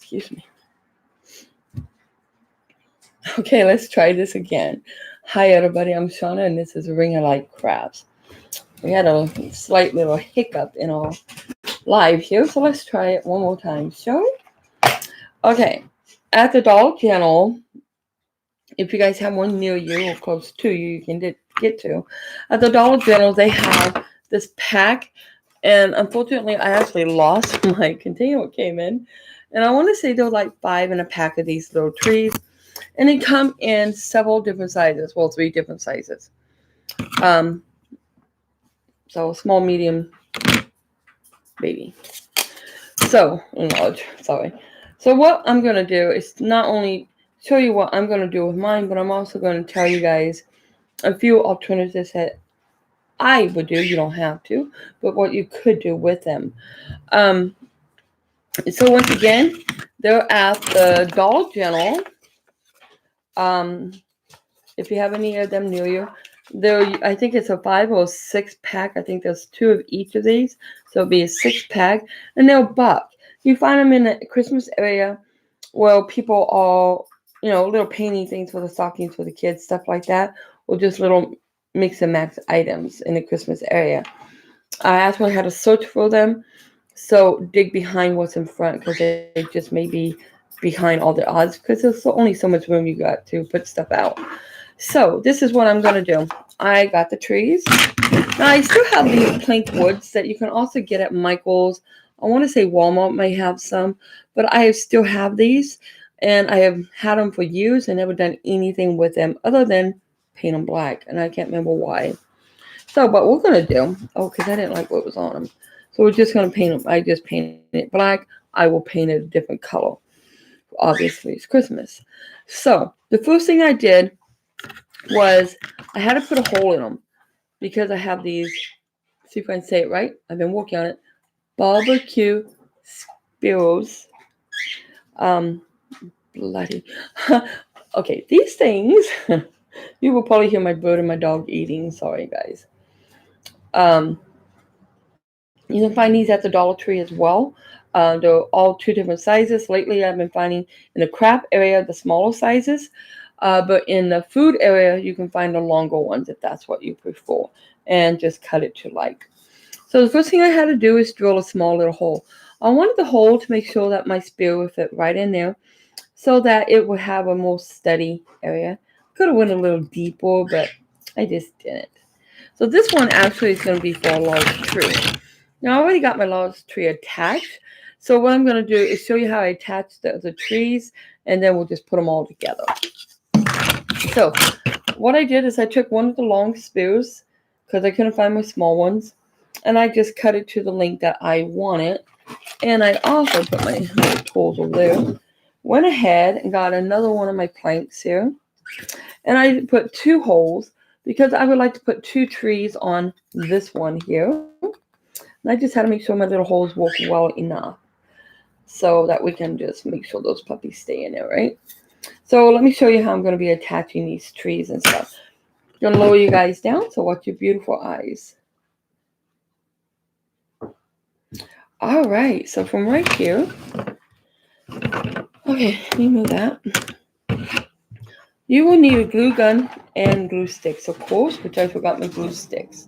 Excuse me. Okay, let's try this again. Hi, everybody. I'm Shauna, and this is Ring of Light Crafts. We had a slight little hiccup in our live here, so let's try it one more time, shall we? Okay, at the Dollar General, if you guys have one near you or close to you, you can get to. At the Dollar General, they have this pack, and unfortunately, I actually lost my container it came in. And I want to say there were like 5 in a pack of these little trees. And they come in several different sizes. Well, 3 different sizes. So small, medium, baby. So, large, sorry. So what I'm going to do is not only show you what I'm going to do with mine, but I'm also going to tell you guys a few alternatives that I would do. You don't have to, but what you could do with them. So once again, they're at the Dollar General. If you have any of them near you, I think it's a 5 or 6 pack. I think there's 2 of each of these, so it'll be a 6 pack, and they're $1. You find them in the Christmas area, where people are, little painting things for the stockings for the kids, stuff like that, or just little mix and match items in the Christmas area. I actually had to search for them, so dig behind what's in front, because they just may be behind all the odds, because there's only so much room you got to put stuff out. So this is what I'm going to do. I got the trees. Now I still have these plank woods that you can also get at Michael's. I want to say Walmart may have some, but I still have these, and I have had them for years and never done anything with them other than paint them black, and I can't remember why. So what we're going to do, because I didn't like what was on them. So we're just going to paint them. I just painted it black. I will paint it a different color. Obviously, it's Christmas. So the first thing I did was I had to put a hole in them, because I have these, see if I can say it right, I've been working on it, barbecue spears. Bloody. Okay, these things, you will probably hear my bird and my dog eating. Sorry, guys. You can find these at the Dollar Tree as well. They're all 2 different sizes. Lately, I've been finding in the craft area the smaller sizes. But in the food area, you can find the longer ones if that's what you prefer. And just cut it to like. So the first thing I had to do is drill a small little hole. I wanted the hole to make sure that my spear would fit right in there, so that it would have a more steady area. Could have went a little deeper, but I just didn't. So this one actually is going to be for a large tree. Now I already got my large tree attached. So what I'm going to do is show you how I attach the trees, and then we'll just put them all together. So what I did is I took one of the long spears, because I couldn't find my small ones, and I just cut it to the length that I wanted. And I also put my little tools over there. Went ahead and got another one of my planks here, and I put 2 holes, because I would like to put 2 trees on this one here. And I just had to make sure my little holes work well enough, so that we can just make sure those puppies stay in there, right? So let me show you how I'm going to be attaching these trees and stuff. I'm going to lower you guys down, so watch your beautiful eyes. All right, so from right here, okay, let me move that. You will need a glue gun and glue sticks, of course, which I forgot my glue sticks.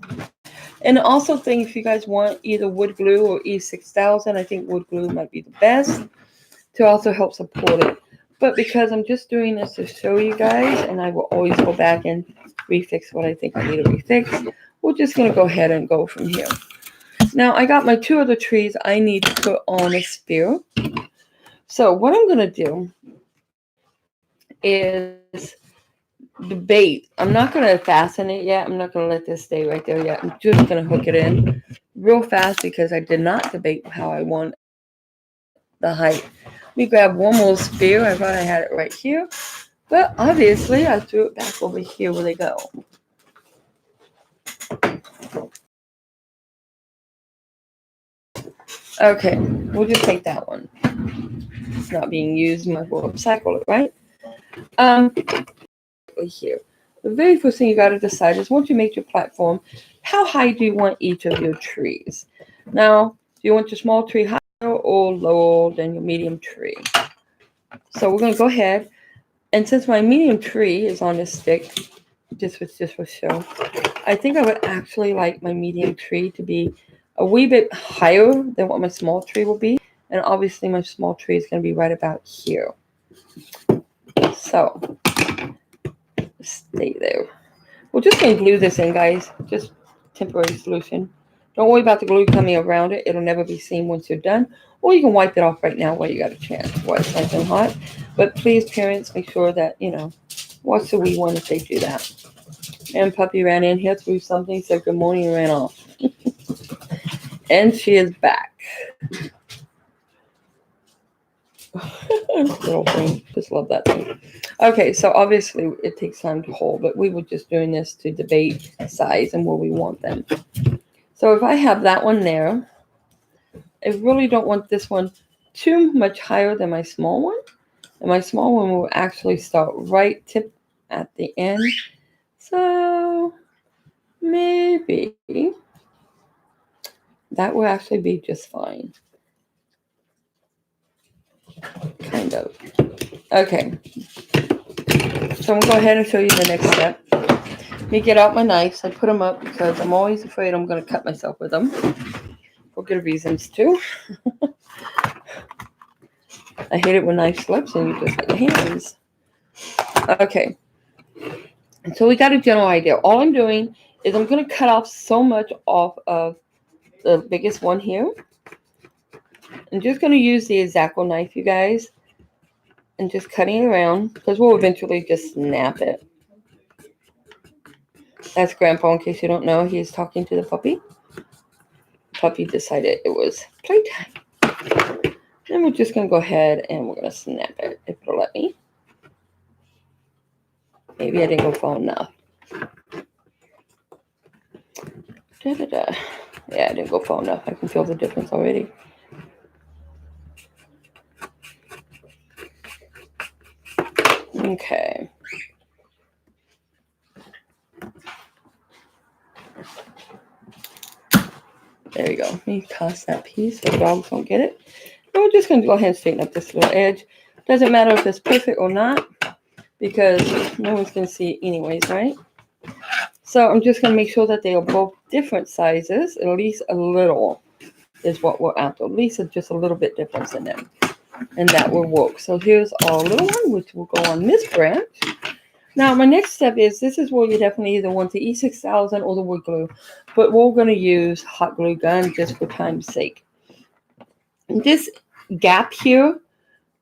And also think if you guys want either wood glue or E6000, I think wood glue might be the best to also help support it. But because I'm just doing this to show you guys, and I will always go back and refix what I think I need to refix, we're just going to go ahead and go from here. Now, I got my 2 other trees I need to put on a spear. So what I'm going to do is the bait. I'm not going to fasten it yet. I'm not going to let this stay right there yet. I'm just going to hook it in real fast, because I did not debate how I want the height. Let me grab one more spear. I thought I had it right here, but obviously I threw it back over here where they go. Okay, we'll just take that one. It's not being used. Might as well recycle it, right? Here. The very first thing you got to decide is, once you make your platform, how high do you want each of your trees? Now, do you want your small tree higher or lower than your medium tree? So we're going to go ahead, and since my medium tree is on this stick, just for show, I think I would actually like my medium tree to be a wee bit higher than what my small tree will be. And obviously my small tree is going to be right about here. So, stay there. We're just going to glue this in, guys. Just temporary solution. Don't worry about the glue coming around it. It'll never be seen once you're done. Or you can wipe it off right now while you got a chance while it's nice and hot. But please, parents, make sure that, watch the wee one if they do that. And Puppy ran in here, threw something, said good morning, and ran off. And she is back. Little thing. Just love that thing. Okay, so obviously it takes time to hold, but we were just doing this to debate size and where we want them. So if I have that one there, I really don't want this one too much higher than my small one. And my small one will actually start right tip at the end. So maybe that will actually be just fine. Kind of. Okay. So I'm going to go ahead and show you the next step. Let me get out my knives. I put them up because I'm always afraid I'm going to cut myself with them. For good reasons, too. I hate it when knife slips and you just hit your hands. Okay. So we got a general idea. All I'm doing is I'm going to cut off so much off of the biggest one here. I'm just going to use the X-Acto knife, you guys, and just cutting it around because we'll eventually just snap it. That's Grandpa, in case you don't know. He's talking to the puppy. Puppy decided it was playtime. Then we're just going to go ahead and we're going to snap it, if it'll let me. Maybe I didn't go far enough. Da-da-da. Yeah, I didn't go far enough. I can feel the difference already. Okay. There you go. Let me toss that piece so the dogs don't get it. And we're just going to go ahead and straighten up this little edge. Doesn't matter if it's perfect or not, because no one's going to see it anyways, right? So I'm just going to make sure that they are both different sizes. At least a little is what we're after. At least just a little bit difference in them. And that will work. So here's our little one, which will go on this branch. Now, my next step is, this is where you definitely either want the E6000 or the wood glue. But we're going to use hot glue gun just for time's sake. And this gap here,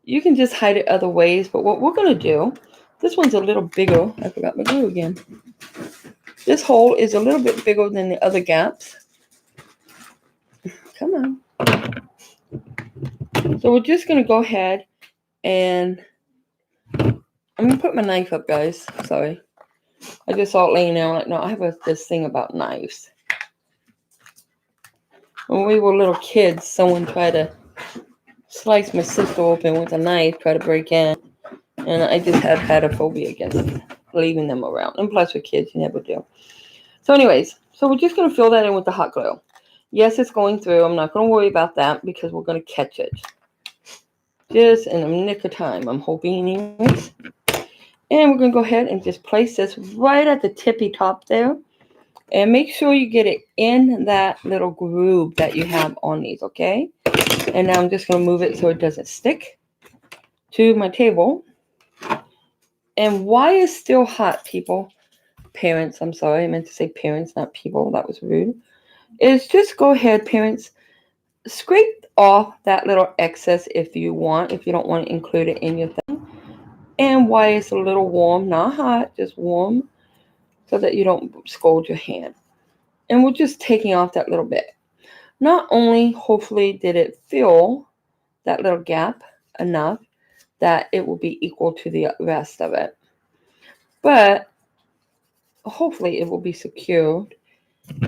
you can just hide it other ways. But what we're going to do, this one's a little bigger. I forgot my glue again. This hole is a little bit bigger than the other gaps. Come on. So we're just going to go ahead and I'm going to put my knife up, guys. Sorry. I just saw it laying there. Like, no, I have this thing about knives. When we were little kids, someone tried to slice my sister open with a knife, try to break in. And I just have had a phobia against leaving them around. And plus with kids, you never do. So anyways, so we're just going to fill that in with the hot glue. Yes, it's going through. I'm not going to worry about that because we're going to catch it. Just in the nick of time, I'm hoping anyways. And we're going to go ahead and just place this right at the tippy top there. And make sure you get it in that little groove that you have on these, okay? And now I'm just going to move it so it doesn't stick to my table. And why is still hot, people? Parents, I'm sorry. I meant to say parents, not people. That was rude. Is just go ahead, parents. Scrape off that little excess if you want, if you don't want to include it in your thing. And why it's a little warm, not hot, just warm, so that you don't scald your hand. And we're just taking off that little bit. Not only, hopefully, did it fill that little gap enough that it will be equal to the rest of it, but hopefully it will be secured.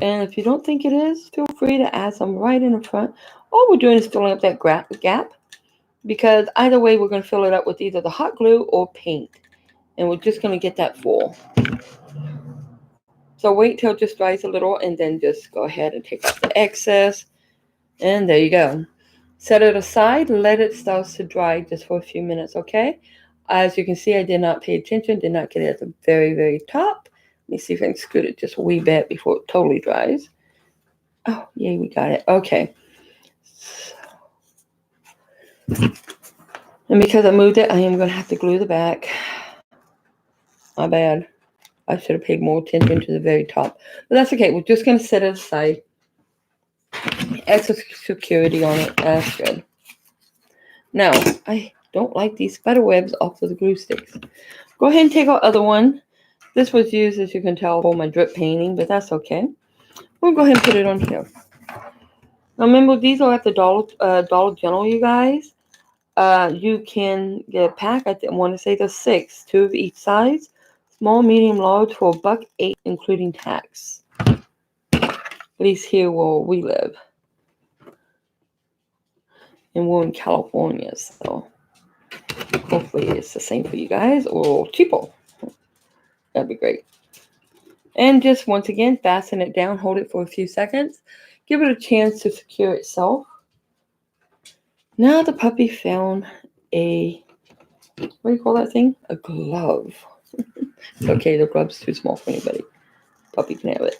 And if you don't think it is, feel free to add some right in the front. All we're doing is filling up that gap, because either way, we're going to fill it up with either the hot glue or paint. And we're just going to get that full. So wait till it just dries a little and then just go ahead and take off the excess. And there you go. Set it aside, let it start to dry just for a few minutes, okay? As you can see, I did not pay attention, did not get it at the very, very top. Let me see if I can scoot it just a wee bit before it totally dries. Oh, yay, we got it. Okay. And because I moved it, I am going to have to glue the back. My bad. I should have paid more attention to the very top. But that's okay. We're just going to set it aside. Extra security on it. That's good. Now, I don't like these spider webs off of the glue sticks. Go ahead and take our other one. This was used, as you can tell, for my drip painting, but that's okay. We'll go ahead and put it on here. Now, remember, these are at the Dollar General, you guys. You can get a pack. I want to say there's 6, 2 of each size. Small, medium, large for $1.08, including tax. At least here where we live. And we're in California, so hopefully it's the same for you guys or cheaper. That'd be great. And just once again, fasten it down, hold it for a few seconds. Give it a chance to secure itself. Now the puppy found a, what do you call that thing? A glove. Okay, the glove's too small for anybody. Puppy can have it.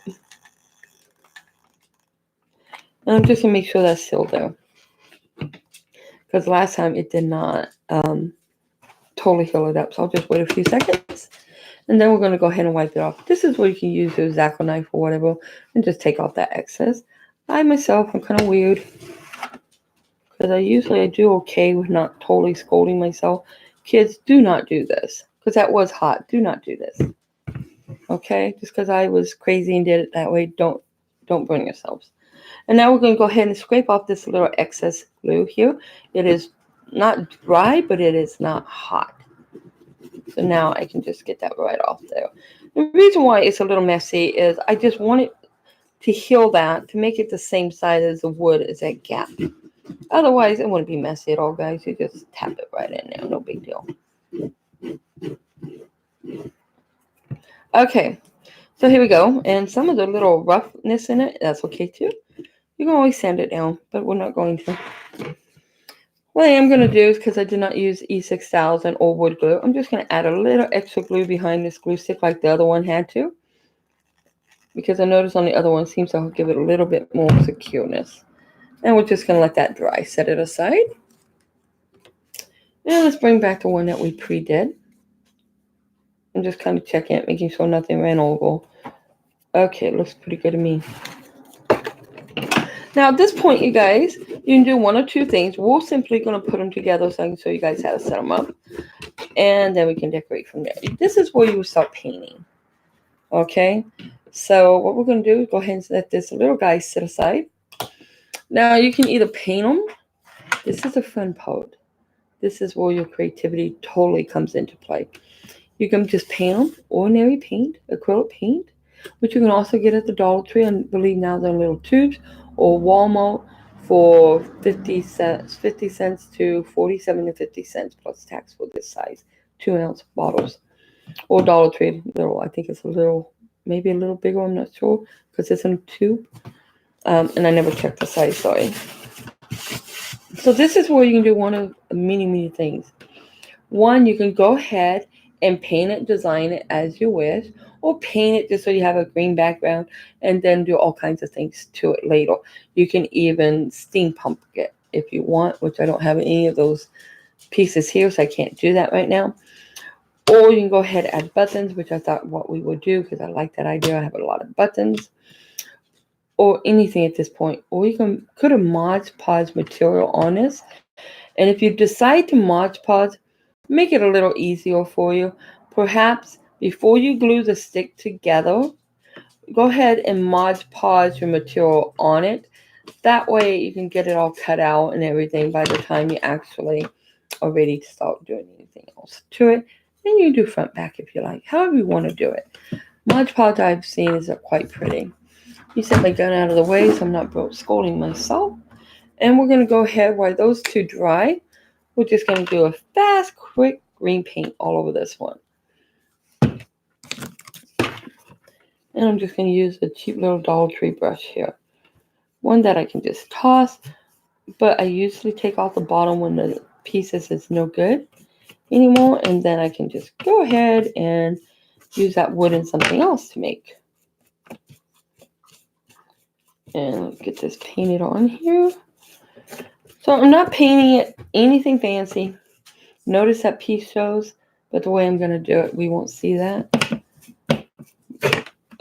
And I'm just going to make sure that's sealed there. Because last time it did not totally fill it up. So I'll just wait a few seconds. And then we're going to go ahead and wipe it off. This is where you can use your X-Acto knife or whatever. And just take off that excess. I myself, I'm kind of weird. Because I do okay with not totally scolding myself. Kids, do not do this. Because that was hot. Do not do this. Okay? Just because I was crazy and did it that way, don't burn yourselves. And now we're going to go ahead and scrape off this little excess glue here. It is not dry, but it is not hot. So now I can just get that right off there. The reason why it's a little messy is I just want it to heal that, to make it the same size as the wood as that gap. Otherwise, it wouldn't be messy at all, guys. You just tap it right in there. No big deal. Okay. So here we go. And some of the little roughness in it, that's okay too. You can always sand it down, but we're not going to. What I am going to do is, because I did not use E6000 or wood glue, I'm just going to add a little extra glue behind this glue stick like the other one had to. Because I noticed on the other one seems to give it a little bit more secureness. And we're just going to let that dry. Set it aside. And let's bring back the one that we pre-did. I'm just kind of checking it, making sure nothing ran over. Okay, it looks pretty good to me. Now, at this point, you guys, you can do one or two things. We're simply going to put them together so I can show you guys how to set them up. And then we can decorate from there. This is where you start painting. Okay? So what we're going to do is go ahead and let this little guy sit aside. Now, you can either paint them. This is the fun part. This is where your creativity totally comes into play. You can just paint them, ordinary paint, acrylic paint, which you can also get at the Dollar Tree. I believe now they're in little tubes, or Walmart for 50 cents to 47 to 50 cents plus tax for this size 2-ounce bottles. Or Dollar Tree, little. I think it's a little, maybe a little bigger. I'm not sure because it's in a tube. And I never checked the size. Sorry. So this is where you can do one of many things. One, you can go ahead and paint it, design it as you wish, or paint it just so you have a green background and then do all kinds of things to it later. You can even steampunk it if you want, which I don't have any of those pieces here, so I can't do that right now. Or you can go ahead and add buttons, which I thought what we would do because I like that idea. I have a lot of buttons. Or anything at this point. Or you can put a Mod Podge material on this. And if you decide to Mod Podge, make it a little easier for you. Perhaps before you glue the stick together, go ahead and Mod Podge your material on it. That way you can get it all cut out and everything by the time you actually are ready to start doing anything else to it. And you can do front back if you like, however you want to do it. Mod Podge I've seen is quite pretty. You set my gun out of the way so I'm not scolding myself. And we're going to go ahead while those two dry. We're just going to do a fast, quick green paint all over this one. And I'm just going to use a cheap little Dollar Tree brush here. One that I can just toss. but I usually take off the bottom when the pieces is no good anymore, and then I can just go ahead and use that wood in something else to make. And get this painted on here. So I'm not painting it anything fancy. Notice that piece shows, but the way I'm going to do it, we won't see that.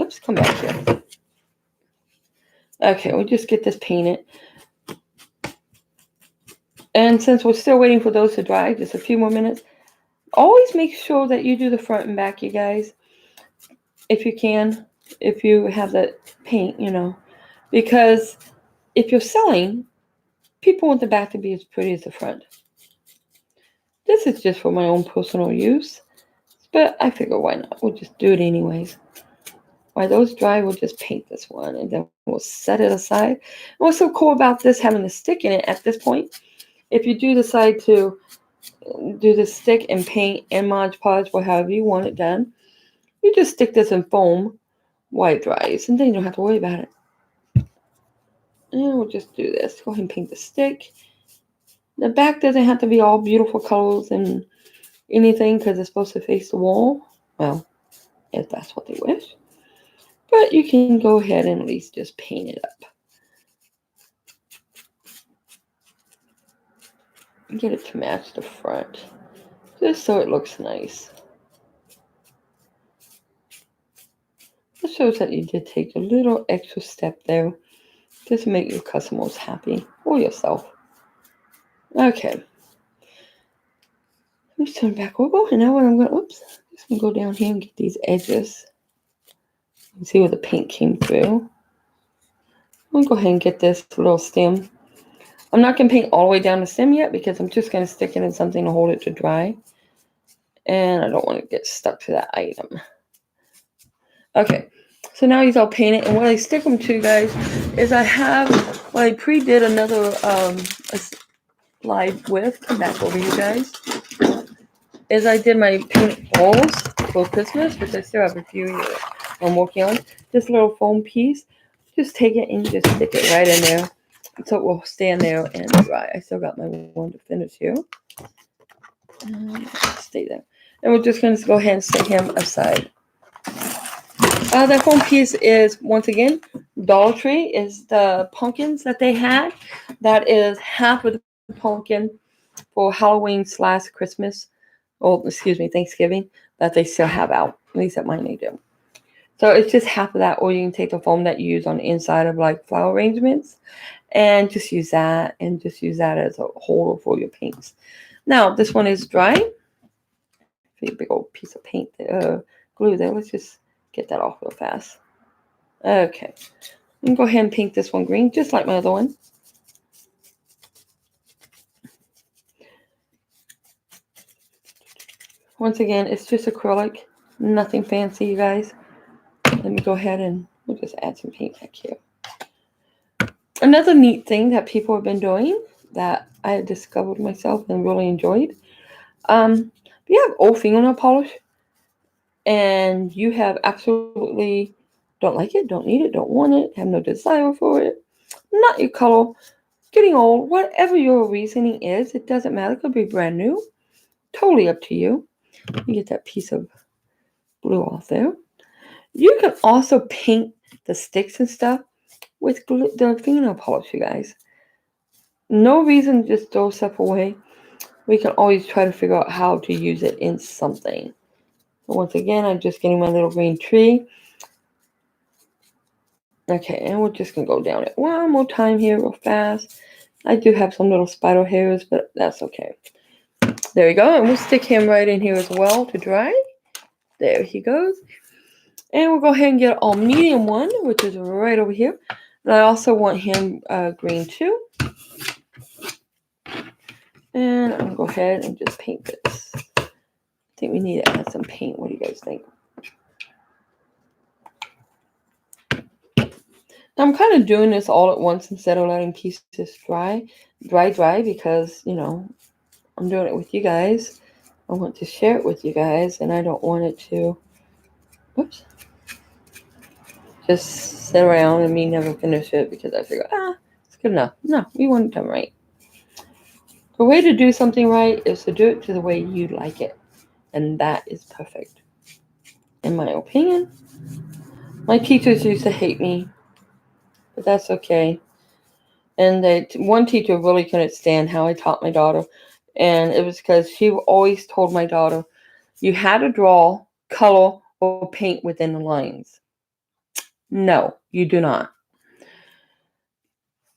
Oops, come back here. Okay, we'll just get this painted. And since we're still waiting for those to dry, just a few more minutes, always make sure that you do the front and back, you guys, if you can, if you have that paint, because if you're selling, people want the back to be as pretty as the front. This is just for my own personal use, but I figure why not? We'll just do it anyways. While those dry, we'll just paint this one, and then we'll set it aside. And what's so cool about this having a stick in it at this point, if you do decide to do the stick and paint and Mod Podge or however you want it done, you just stick this in foam while it dries, and then you don't have to worry about it. And we'll just do this. Go ahead and paint the stick. The back doesn't have to be all beautiful colors and anything because it's supposed to face the wall. Well, if that's what they wish. But you can go ahead and at least just paint it up. And get it to match the front. Just so it looks nice. This shows that you did take a little extra step there just to make your customers happy or yourself. Okay. Let me turn back over, and now what I'm going to, just going to go down here and get these edges. You can see where the paint came through. I'm going to go ahead and get this little stem. I'm not going to paint all the way down the stem yet because I'm just going to stick it in something to hold it to dry. And I don't want to get stuck to that item. Okay, so now he's all painted, and what I stick them to, guys, is I have what I pre-did another slide with. Come back over, you guys. Is I did my paint balls for Christmas, which I still have a few here I'm working on. This little foam piece, just take it and just stick it right in there, so it will stand there and dry. I still got my one to finish here. Stay there, and we're just going to go ahead and set him aside. That foam piece is, once again, Dollar Tree is the pumpkins that they had. That is half of the pumpkin for Halloween / Christmas, or excuse me, Thanksgiving, that they still have out. At least at mine they do. So it's just half of that, or you can take the foam that you use on the inside of like flower arrangements and just use that, and just use that as a holder for your paints. Now, this one is dry. See a big old piece of paint, glue there. Let's just get that off real fast. Okay. I'm going to go ahead and paint this one green, just like my other one. Once again, it's just acrylic. Nothing fancy, you guys. Let me go ahead and we'll just add some paint back here. Another neat thing that people have been doing that I have discovered myself and really enjoyed. If you have old fingernail polish and you have absolutely don't like it, don't need it, don't want it, have no desire for it, not your color, getting old, whatever your reasoning is, it doesn't matter. It could be brand new. Totally up to you. You get that piece of blue off there. You can also paint the sticks and stuff with the fingernail polish, you guys. No reason to just throw stuff away. We can always try to figure out how to use it in something. So once again, I'm just getting my little green tree. Okay, and we're just going to go down it one more time here real fast. I do have some little spider hairs, but that's okay. There we go. And we'll stick him right in here as well to dry. There he goes. And we'll go ahead and get our medium one, which is right over here. And I also want him green too. And I'm going to go ahead and just paint this. I think we need to add some paint. What do you guys think? I'm kind of doing this all at once instead of letting pieces dry because, I'm doing it with you guys. I want to share it with you guys, and I don't want it to, just sit around and me never finish it because I figure, it's good enough. No, we want it done right. The way to do something right is to do it to the way you like it. And that is perfect. In my opinion. My teachers used to hate me, but that's okay. And one teacher really couldn't stand how I taught my daughter. And it was because she always told my daughter, you had to draw, color, or paint within the lines. No, you do not.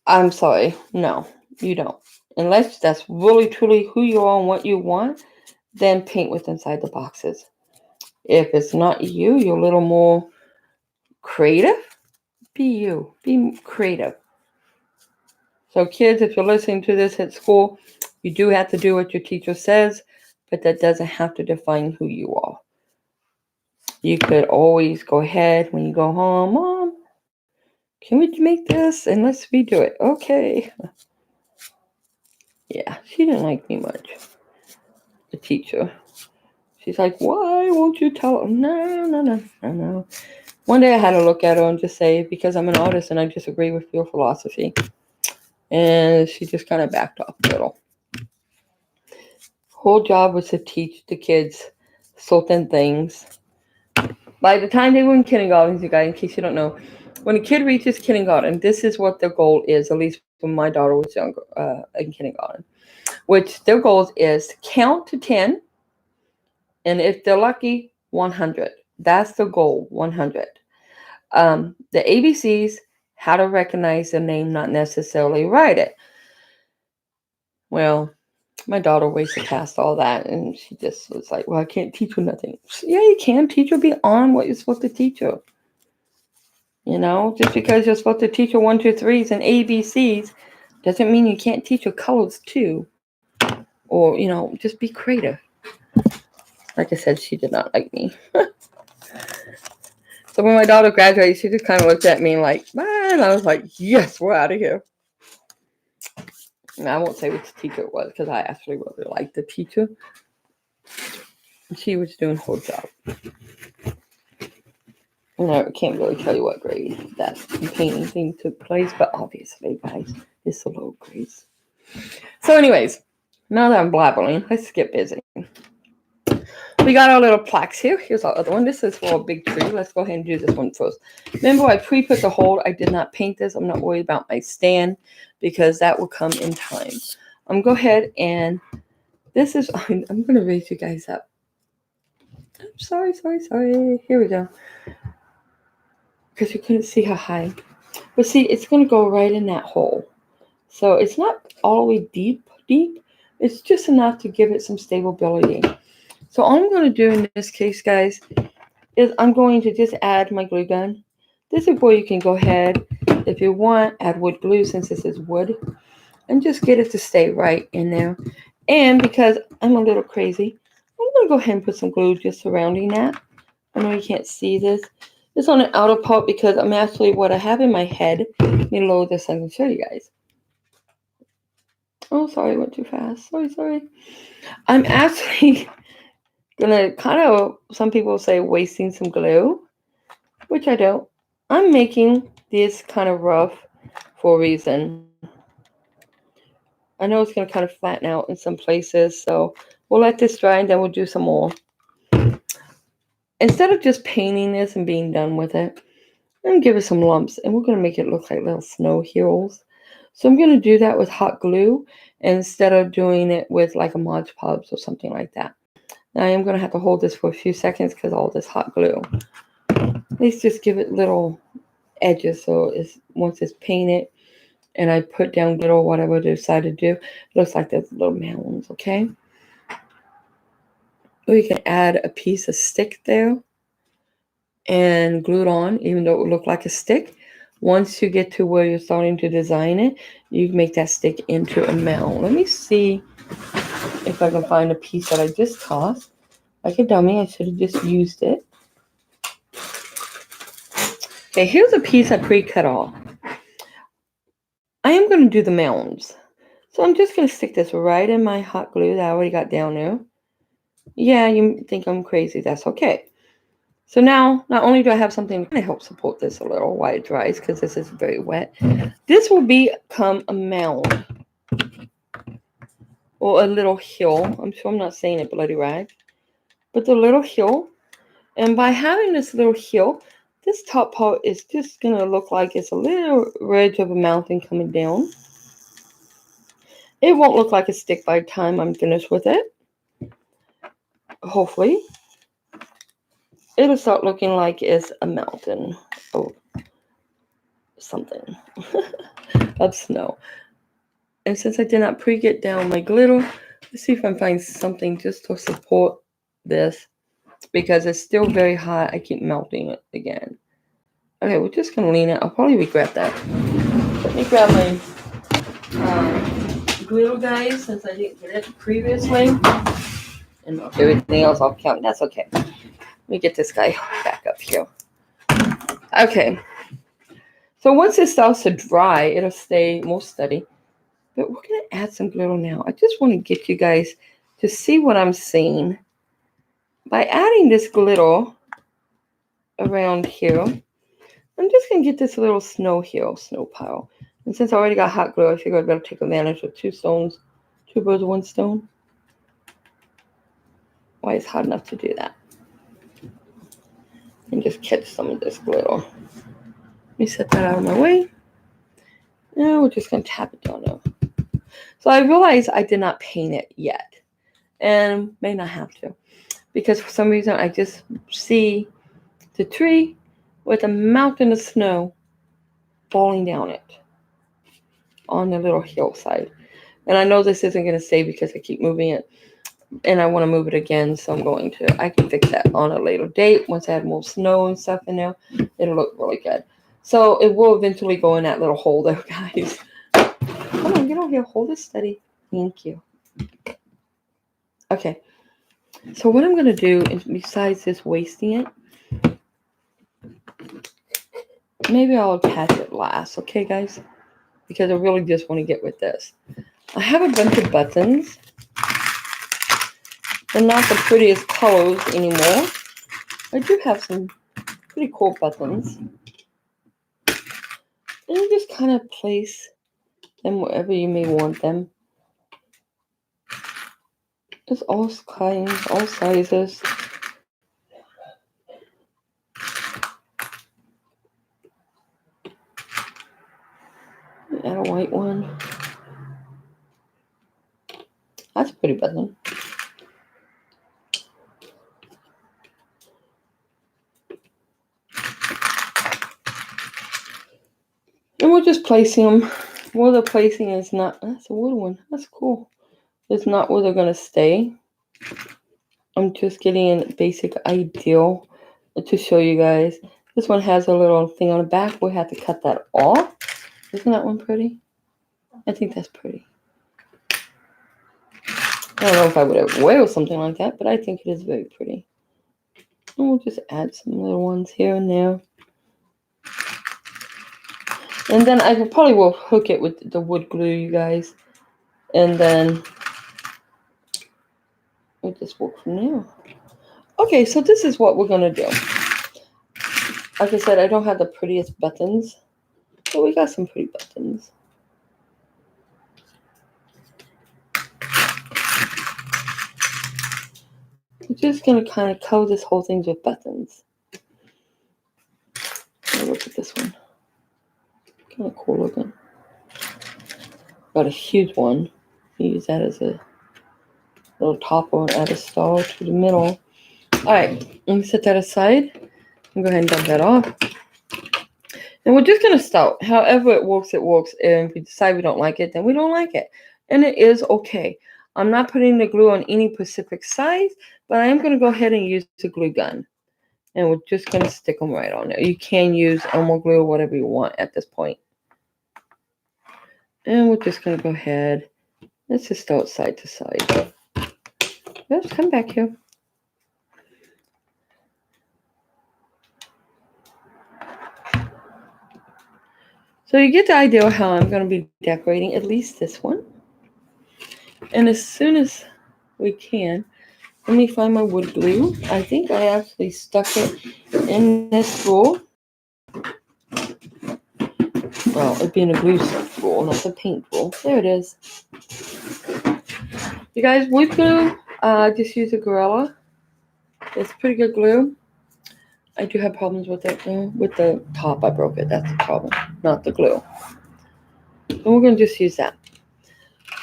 I'm sorry. No, you don't. Unless that's really truly who you are and what you want, then paint with inside the boxes. If it's not you, you're a little more creative, be you. Be creative. So kids, if you're listening to this at school, you do have to do what your teacher says, but that doesn't have to define who you are. You could always go ahead when you go home, Mom, can we make this and let's redo it? Okay. Yeah, she didn't like me much, the teacher. She's like, why won't you tell? No. One day I had to look at her and just say, because I'm an artist and I disagree with your philosophy. And she just kind of backed off a little. Whole job was to teach the kids certain things. By the time they were in kindergarten, you guys, in case you don't know, when a kid reaches kindergarten, this is what their goal is, at least when my daughter was younger, in kindergarten, which their goal is to count to 10, and if they're lucky, 100. That's the goal, 100. The ABCs, how to recognize the name, not necessarily write it. Well, my daughter wasted past all that, and she just was like, well, I can't teach her nothing. Yeah, you can teach her beyond what you're supposed to teach her. You know, just because you're supposed to teach her 1, 2, 3s and ABCs doesn't mean you can't teach her colors too. Or, you know, just be creative. Like I said, she did not like me. So when my daughter graduated, she just kind of looked at me and like, and I was like, yes, we're out of here. And I won't say which teacher it was because I actually really liked the teacher. She was doing her job. And I can't really tell you what grade that painting thing took place, but obviously, guys, it's the low grades. So anyways, now that I'm blabbering, let's get busy. We got our little plaques here. Here's our other one. This is for a big tree. Let's go ahead and do this one first. Remember, I pre-put the hold. I did not paint this. I'm not worried about my stand because that will come in time. I'm going to go ahead and this is, I'm going to raise you guys up. I'm sorry. Here we go. Because you couldn't see how high. But see, it's going to go right in that hole. So it's not all the way deep. It's just enough to give it some stability. So all I'm going to do in this case, guys, is I'm going to just add my glue gun. This is where you can go ahead, if you want, add wood glue since this is wood, and just get it to stay right in there. And because I'm a little crazy, I'm going to go ahead and put some glue just surrounding that. I know you can't see this. It's on the outer part because I'm actually, what I have in my head, let me lower this so I can show you guys. Oh, sorry, I went too fast. Sorry. I'm actually gonna kind of, some people say wasting some glue, which I don't. I'm making this kind of rough for a reason. I know it's gonna kind of flatten out in some places, so we'll let this dry and then we'll do some more. Instead of just painting this and being done with it, I'm gonna give it some lumps and we're gonna make it look like little snow heroes. So I'm gonna do that with hot glue instead of doing it with like a Mod Podge or something like that. Now I am going to have to hold this for a few seconds because all this hot glue. Let's just give it little edges so it's, once it's painted and I put down glitter or whatever I decide to do, it looks like there's little mounds, okay? We can add a piece of stick there and glue it on, even though it would look like a stick. Once you get to where you're starting to design it, you can make that stick into a mound. Let me see if I can find a piece that I just tossed. Like a dummy, I should have just used it. Okay, here's a piece I pre-cut off. I am going to do the mounds. So I'm just going to stick this right in my hot glue that I already got down there. Yeah, you think I'm crazy. That's okay. So now, not only do I have something to kind of help support this a little while it dries, because this is very wet, this will become a mound. or a little hill. I'm sure I'm not saying it bloody right, but the little hill. And by having this little hill, this top part is just going to look like it's a little ridge of a mountain coming down. It won't look like a stick by the time I'm finished with it. Hopefully. It'll start looking like it's a mountain of something. Of snow. And since I did not pre-get down my glitter, let's see if I can find something just to support this. Because it's still very hot. I keep melting it again. Okay, we're just going to lean it. I'll probably regret that. Let me grab my glitter, guys, since I didn't get it previously. And everything else I'll count. That's okay. Let me get this guy back up here. Okay. So once it starts to dry, it'll stay more steady. But we're going to add some glitter now. I just want to get you guys to see what I'm seeing. By adding this glitter around here, I'm just going to get this little snow pile. And since I already got hot glue, I figured I'd better take advantage of two birds with one stone. Why it's hot enough to do that. And just catch some of this glitter. Let me set that out of my way. Now we're just going to tap it down now. So I realized I did not paint it yet. And may not have to. Because for some reason I just see the tree with a mountain of snow falling down it on the little hillside. And I know this isn't going to stay because I keep moving it. And I want to move it again, so I'm going to. I can fix that on a later date. Once I add more snow and stuff in there, it'll look really good. So it will eventually go in that little hole there, guys. Come on, get over here. Hold it steady. Thank you. Okay. So what I'm going to do is, besides just wasting it, maybe I'll attach it last, okay, guys? Because I really just want to get with this. I have a bunch of buttons. They're not the prettiest colors anymore. I do have some pretty cool buttons. And you just kind of place them wherever you may want them. There's all kinds, all sizes. Add a white one. That's a pretty button. And we're just placing them. Where the placing is not, that's a wood one. That's cool. It's not where they're going to stay. I'm just getting a basic idea to show you guys. This one has a little thing on the back. We have to cut that off. Isn't that one pretty? I think that's pretty. I don't know if I would ever wear something like that, but I think it is very pretty. And we'll just add some little ones here and there. And then I probably will hook it with the wood glue, you guys. And then we'll just work from there. Okay, so this is what we're going to do. Like I said, I don't have the prettiest buttons, but we got some pretty buttons. I'm just going to kind of cover this whole thing with buttons. Look at this one. Kind of cool looking. Got a huge one. Use that as a little topper and add a star to the middle. Alright, let me set that aside. I'll go ahead and dump that off. And we're just going to start. However it works, it works. And if we decide we don't like it, then we don't like it. And it is okay. I'm not putting the glue on any specific size, but I am going to go ahead and use the glue gun. And we're just going to stick them right on there. You can use Elmo glue or whatever you want at this point. And we're just going to go ahead. Let's just start side to side. Let's come back here. So you get the idea of how I'm going to be decorating at least this one. And as soon as we can, let me find my wood glue. I think I actually stuck it in this roll. Well, it being a glue roll, not a paint roll. There it is. You guys, wood glue, just use a Gorilla. It's pretty good glue. I do have problems with it though. With the top, I broke it. That's the problem, not the glue. And we're going to just use that.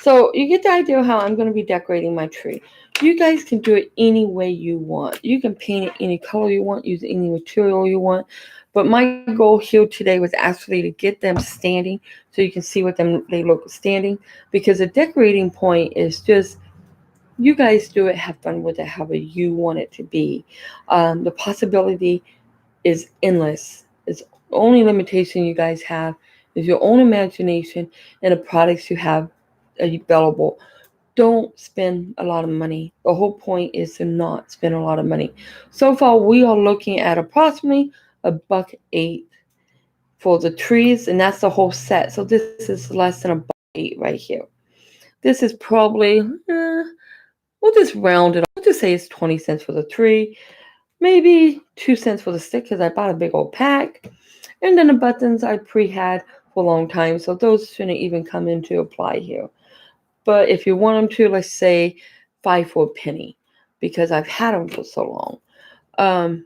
So you get the idea of how I'm going to be decorating my tree. You guys can do it any way you want. You can paint it any color you want, use any material you want. But my goal here today was actually to get them standing so you can see what they look standing. Because the decorating point is just, you guys do it, have fun with it however you want it to be. The possibility is endless. It's the only limitation you guys have is your own imagination and the products you have available. Don't spend a lot of money. The whole point is to not spend a lot of money. So far, we are looking at approximately $1.08 for the trees, and that's the whole set. So this is less than $1.08 right here. This is probably, we'll just round it. We'll just say it's 20 cents for the tree, maybe 2 cents for the stick because I bought a big old pack. And then the buttons I pre-had for a long time, so those shouldn't even come into apply here. But if you want them to, let's say 5 for a penny, because I've had them for so long.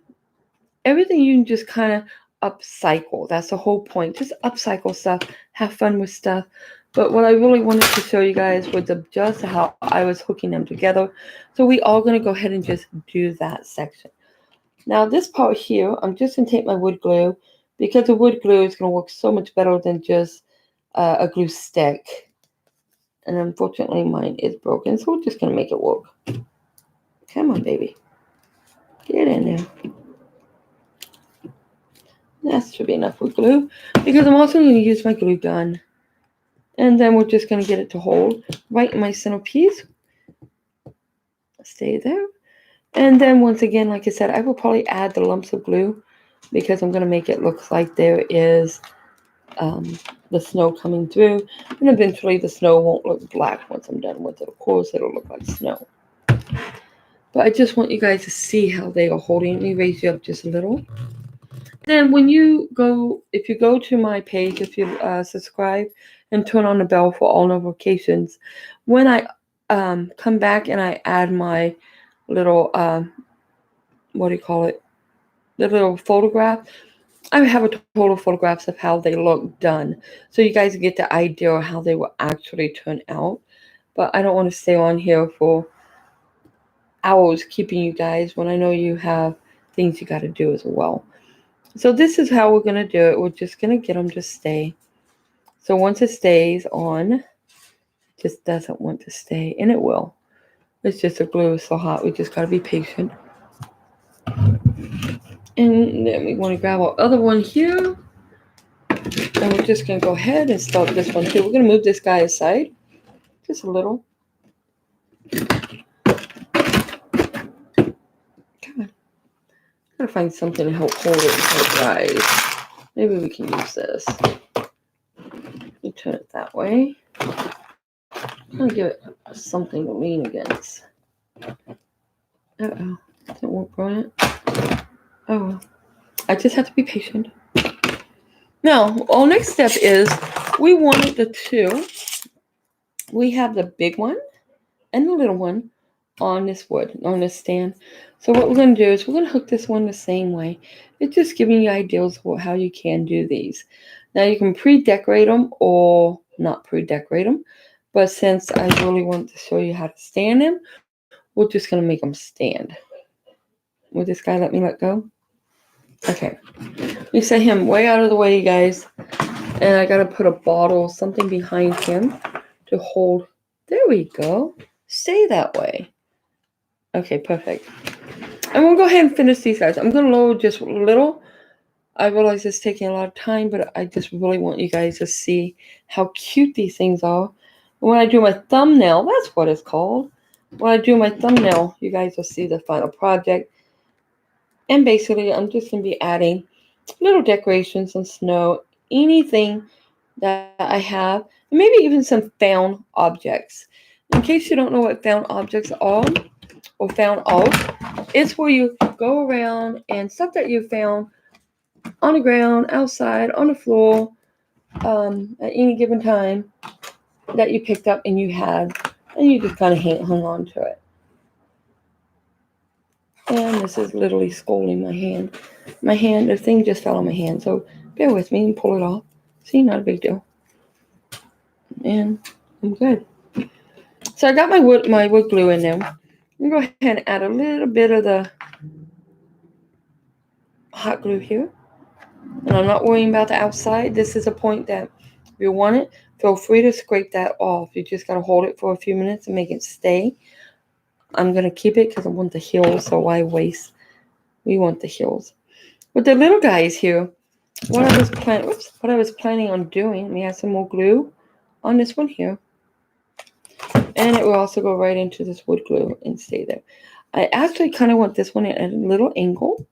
Everything you can just kind of upcycle. That's the whole point. Just upcycle stuff, have fun with stuff. But what I really wanted to show you guys was just how I was hooking them together. So we are going to go ahead and just do that section. Now this part here, I'm just going to take my wood glue because the wood glue is going to work so much better than just a glue stick. And unfortunately mine is broken, so we're just going to make it work. Come on, baby. Get in there. That should be enough with glue because I'm also going to use my glue gun. And then we're just going to get it to hold right in my centerpiece. Stay there. And then once again, like I said, I will probably add the lumps of glue because I'm going to make it look like there is the snow coming through. And eventually the snow won't look black once I'm done with it. Of course, it'll look like snow. But I just want you guys to see how they are holding. Let me raise you up just a little. Then when you go, if you go to my page, if you subscribe and turn on the bell for all notifications, when I come back and I add my little, what do you call it, the little photograph, I have a total photographs of how they look done. So you guys get the idea of how they will actually turn out. But I don't want to stay on here for hours keeping you guys when I know you have things you got to do as well. So this is how we're going to do it. We're just going to get them to stay. So once it stays on, just doesn't want to stay, and it will. It's just the glue is so hot. We just got to be patient. And then we want to grab our other one here. And we're just going to go ahead and start this one too. We're going to move this guy aside just a little. Come on. Gotta find something to help hold it until it dries. Maybe we can use this. You turn it that way. I'm gonna give it something to lean against. Uh-oh. Doesn't work right. Oh, I just have to be patient. Now, our next step is we wanted the two. We have the big one and the little one on this wood, on this stand. So what we're going to do is we're going to hook this one the same way. It's just giving you ideas of how you can do these. Now you can pre-decorate them or not pre-decorate them. But since I really want to show you how to stand them, we're just going to make them stand. Will this guy let me let go? Okay. We set him way out of the way, you guys. And I got to put a bottle, something behind him to hold. There we go. Stay that way. Okay, perfect. And we'll go ahead and finish these guys. I'm going to lower just a little. I realize it's taking a lot of time, but I just really want you guys to see how cute these things are. And when I do my thumbnail, that's what it's called. When I do my thumbnail, you guys will see the final project. And basically, I'm just going to be adding little decorations and snow, anything that I have, and maybe even some found objects. In case you don't know what found objects are, or found art, it's where you go around and stuff that you found on the ground, outside, on the floor, at any given time that you picked up and you had and you just kind of hang on to it. And this is literally scalding my hand. The thing just fell on my hand, so bear with me and pull it off. See, not a big deal. And I'm good. So I got my wood glue in there. I'm gonna go ahead and add a little bit of the hot glue here. And I'm not worrying about the outside. This is a point that if you want it, feel free to scrape that off. You just gotta hold it for a few minutes and make it stay. I'm gonna keep it because I want the heels, so why waste? We want the heels. With the little guys here, what I was planning on doing, let me add some more glue on this one here. And it will also go right into this wood glue and stay there. I actually kind of want this one at a little angle.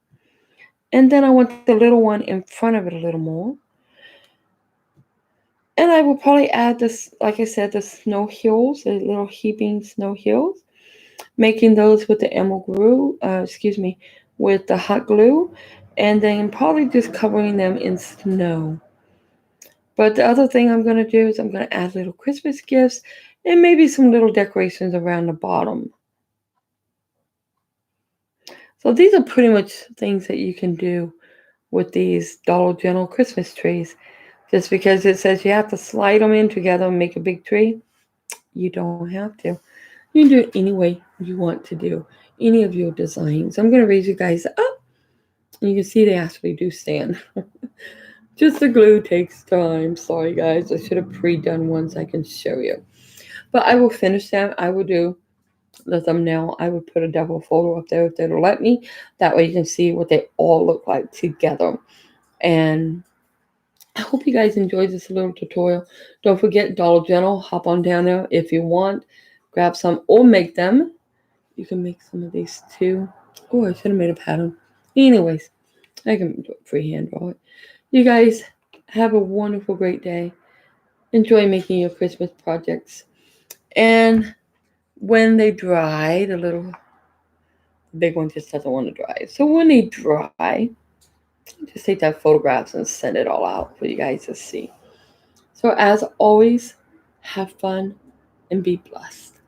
And then I want the little one in front of it a little more. And I will probably add this, like I said, the snow hills, the little heaping snow hills, making those with the emerald glue, with the hot glue, and then probably just covering them in snow. But the other thing I'm going to do is I'm going to add little Christmas gifts and maybe some little decorations around the bottom. So these are pretty much things that you can do with these Dollar General Christmas trees. Just because it says you have to slide them in together and make a big tree, you don't have to. You can do it any way you want to do any of your designs. I'm going to raise you guys up. And you can see they actually do stand. Just the glue takes time. Sorry, guys. I should have pre-done ones I can show you. But I will finish them. I will do the thumbnail. I would put a double photo up there if they'll let me. That way you can see what they all look like together. And I hope you guys enjoyed this little tutorial. Don't forget Dollar General. Hop on down there if you want. Grab some or make them. You can make some of these too. Oh, I should have made a pattern. Anyways, I can do it freehand draw it. You guys have a wonderful, great day. Enjoy making your Christmas projects. And when they dry, the big one just doesn't want to dry. So when they dry, just take that photographs and send it all out for you guys to see. So as always, have fun and be blessed.